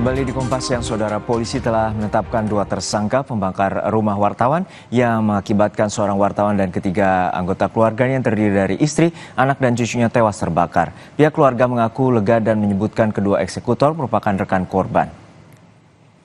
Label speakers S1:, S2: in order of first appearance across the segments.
S1: Kembali di Kompas Siang, Saudara, polisi telah menetapkan 2 tersangka pembakar rumah wartawan yang mengakibatkan seorang wartawan dan ketiga anggota keluarganya yang terdiri dari istri, anak dan cucunya tewas terbakar. Pihak keluarga mengaku lega dan menyebutkan kedua eksekutor merupakan rekan korban.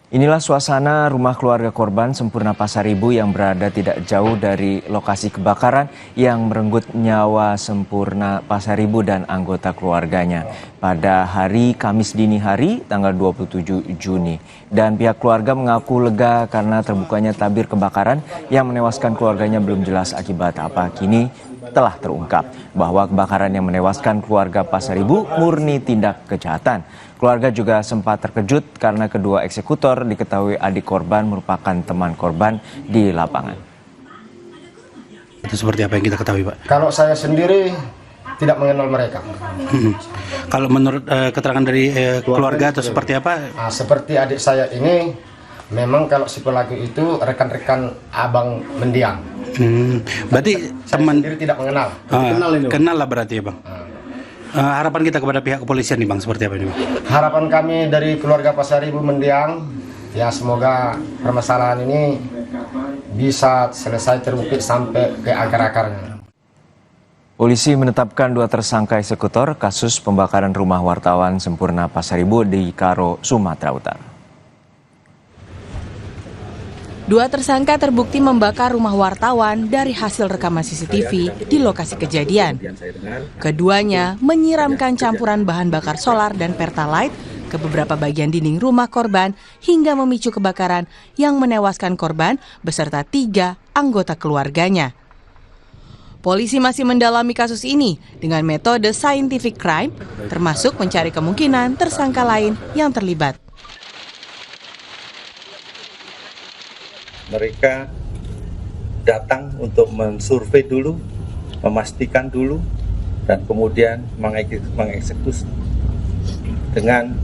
S1: Inilah suasana rumah keluarga korban Sempurna Pasaribu yang berada tidak jauh dari lokasi kebakaran yang merenggut nyawa Sempurna Pasaribu dan anggota keluarganya pada hari Kamis dini hari tanggal 27 Juni. Dan pihak keluarga mengaku lega karena terbukanya tabir kebakaran yang menewaskan keluarganya belum jelas akibat apa. Kini telah terungkap bahwa kebakaran yang menewaskan keluarga Pasaribu murni tindak kejahatan. Keluarga juga sempat terkejut karena kedua eksekutor diketahui adik korban merupakan teman korban di lapangan.
S2: Itu seperti apa yang kita ketahui, Pak?
S3: Kalau saya sendiri tidak mengenal mereka.
S2: Kalau menurut keterangan dari keluarga atau seperti apa?
S3: Nah, seperti adik saya ini, memang kalau si pelaku itu rekan-rekan abang mendiang.
S2: Berarti
S3: Saya
S2: teman
S3: sendiri tidak mengenal.
S2: kenal lah berarti ya, Bang. Harapan kita kepada pihak kepolisian nih, Bang, seperti apa ini, Bang?
S3: Harapan kami dari keluarga Pasaribu Mendiang, ya semoga permasalahan ini bisa selesai terbukti sampai ke akar-akarnya.
S1: Polisi menetapkan 2 tersangka eksekutor kasus pembakaran rumah wartawan Sempurna Pasaribu di Karo, Sumatera Utara.
S4: 2 tersangka terbukti membakar rumah wartawan dari hasil rekaman CCTV di lokasi kejadian. Keduanya menyiramkan campuran bahan bakar solar dan pertalite ke beberapa bagian dinding rumah korban hingga memicu kebakaran yang menewaskan korban beserta 3 anggota keluarganya. Polisi masih mendalami kasus ini dengan metode scientific crime, termasuk mencari kemungkinan tersangka lain yang terlibat.
S5: Mereka datang untuk mensurvei dulu, memastikan dulu, dan kemudian mengeksekusi dengan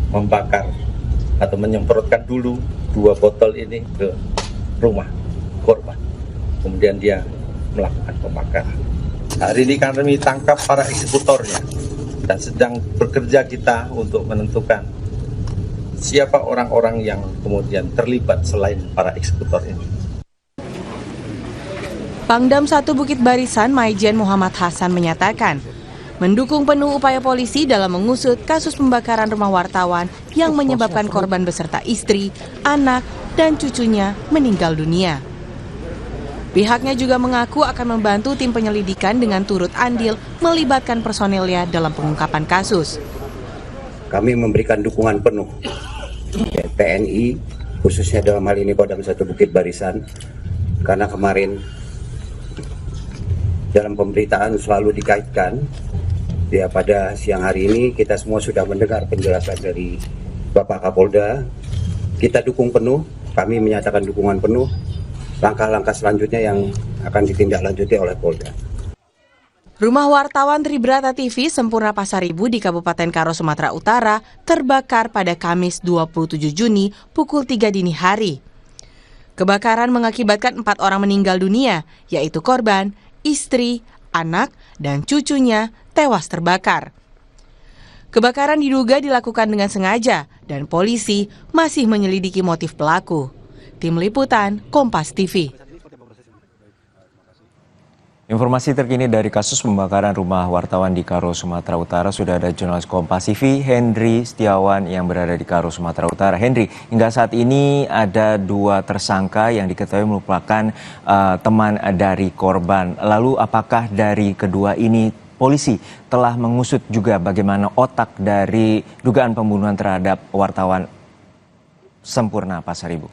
S5: membakar atau menyemprotkan dulu 2 botol ini ke rumah korban. Kemudian dia melakukan pembakaran. Hari ini kami tangkap para eksekutornya dan sedang bekerja kita untuk menentukan siapa orang-orang yang kemudian terlibat selain para eksekutor ini.
S4: Pangdam 1 Bukit Barisan Maijen Muhammad Hasan menyatakan, mendukung penuh upaya polisi dalam mengusut kasus pembakaran rumah wartawan yang menyebabkan korban beserta istri, anak, dan cucunya meninggal dunia. Pihaknya juga mengaku akan membantu tim penyelidikan dengan turut andil melibatkan personilnya dalam pengungkapan kasus.
S6: Kami memberikan dukungan penuh TNI, khususnya dalam hal ini Kodam 1 Bukit Barisan, karena kemarin dalam pemberitaan selalu dikaitkan, ya pada siang hari ini kita semua sudah mendengar penjelasan dari Bapak Kapolda. Kita dukung penuh, kami menyatakan dukungan penuh langkah-langkah selanjutnya yang akan ditindaklanjuti oleh Polda.
S4: Rumah wartawan Tribrata TV Sempurna Pasaribu di Kabupaten Karo, Sumatera Utara terbakar pada Kamis 27 Juni pukul 3 dini hari. Kebakaran mengakibatkan 4 orang meninggal dunia, yaitu korban, istri, anak, dan cucunya tewas terbakar. Kebakaran diduga dilakukan dengan sengaja dan polisi masih menyelidiki motif pelaku. Tim Liputan, Kompas TV.
S1: Informasi terkini dari kasus pembakaran rumah wartawan di Karo, Sumatera Utara, sudah ada jurnalis Kompas TV Hendry Setiawan yang berada di Karo, Sumatera Utara. Hendry, hingga saat ini ada 2 tersangka yang diketahui merupakan teman dari korban. Lalu apakah dari kedua ini polisi telah mengusut juga bagaimana otak dari dugaan pembunuhan terhadap wartawan Sempurna Pasaribu?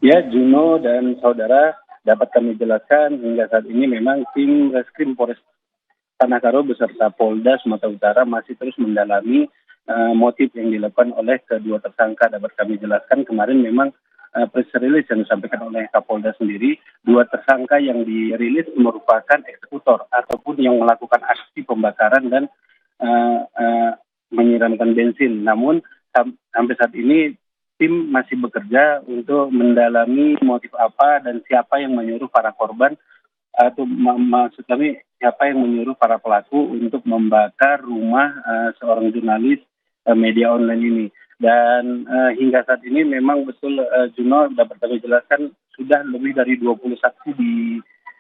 S7: Ya, Juno dan saudara, dapat kami jelaskan hingga saat ini memang tim Reskrim Polres Tanah Karo beserta Polda Sumatera Utara masih terus mendalami motif yang dilakukan oleh kedua tersangka. Dapat kami jelaskan kemarin memang press release yang disampaikan oleh Kapolda sendiri, 2 tersangka yang dirilis merupakan eksekutor ataupun yang melakukan aksi pembakaran dan menyiramkan bensin. Namun sampai saat ini tim masih bekerja untuk mendalami motif apa dan siapa yang menyuruh para korban atau maksud kami siapa yang menyuruh para pelaku untuk membakar rumah seorang jurnalis media online ini. Dan hingga saat ini memang betul Juno dapat kami jelaskan sudah lebih dari 20 saksi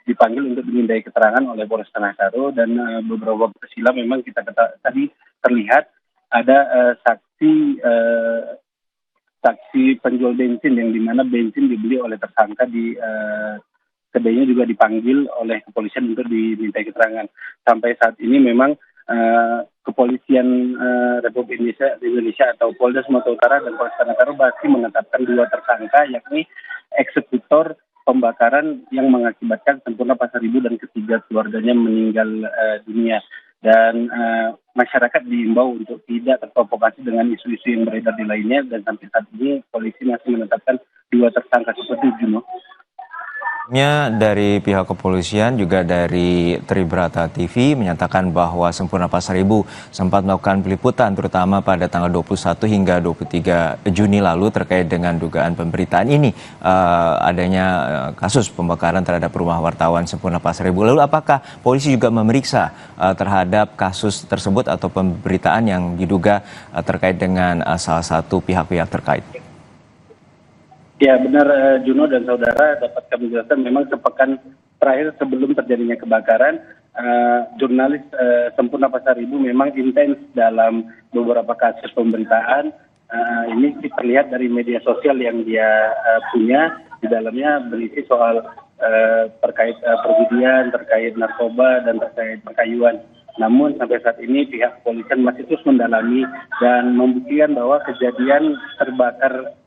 S7: dipanggil untuk dimintai keterangan oleh Polres Tanah Karo, dan beberapa waktu silam memang kita tadi terlihat ada saksi penjual bensin yang dimana bensin dibeli oleh tersangka di kedainya juga dipanggil oleh kepolisian untuk dimintai keterangan. Sampai saat ini memang Kepolisian Republik Indonesia atau Polda Sumatera Utara dan Polres Tanah Karo masih menetapkan 2 tersangka, yakni eksekutor pembakaran yang mengakibatkan Sempurna Pasar Ibu dan ketiga keluarganya meninggal dunia. Dan masyarakat diimbau untuk tidak terprovokasi dengan isu-isu yang beredar di lainnya, dan sampai saat ini polisi masih menetapkan 2 tersangka seperti Juno.
S1: Dari pihak kepolisian juga dari Tribrata TV menyatakan bahwa Sempurna Pasar Ibu sempat melakukan peliputan terutama pada tanggal 21 hingga 23 Juni lalu terkait dengan dugaan pemberitaan ini, adanya kasus pembakaran terhadap rumah wartawan Sempurna Pasar Ibu. Lalu apakah polisi juga memeriksa terhadap kasus tersebut atau pemberitaan yang diduga terkait dengan salah satu pihak-pihak terkait?
S7: Ya benar Juno dan saudara, dapat kami jelaskan memang sepekan terakhir sebelum terjadinya kebakaran, jurnalis Sempurna Pasar Ibu memang intens dalam beberapa kasus pemberitaan. Ini terlihat dari media sosial yang dia punya, di dalamnya berisi soal terkait perjudian, terkait narkoba, dan terkait perkayuan. Namun sampai saat ini pihak kepolisian masih terus mendalami dan membuktikan bahwa kejadian terbakar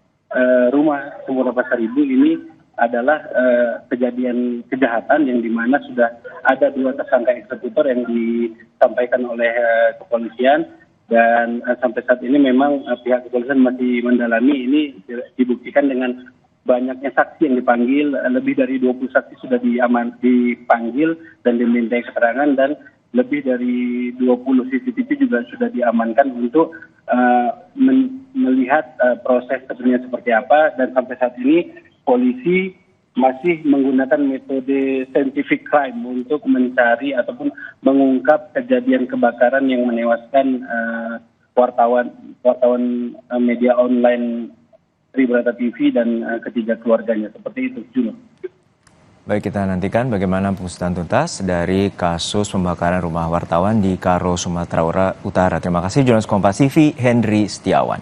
S7: rumah Sempurna Pasar Ibu ini adalah kejadian kejahatan yang dimana sudah ada 2 tersangka eksekutor yang disampaikan oleh kepolisian, dan sampai saat ini memang pihak kepolisian masih mendalami. Ini dibuktikan dengan banyaknya saksi yang dipanggil, lebih dari 20 saksi sudah dipanggil dan dimintai keterangan, dan lebih dari 20 CCTV juga sudah diamankan untuk melihat proses sebenarnya seperti apa. Dan sampai saat ini polisi masih menggunakan metode scientific crime untuk mencari ataupun mengungkap kejadian kebakaran yang menewaskan wartawan media online Tribrata TV dan ketiga keluarganya. Seperti itu, Juno.
S1: Baik, kita nantikan bagaimana pengusutan tuntas dari kasus pembakaran rumah wartawan di Karo, Sumatera Utara. Terima kasih jurnalis Kompas TV Henry Setiawan.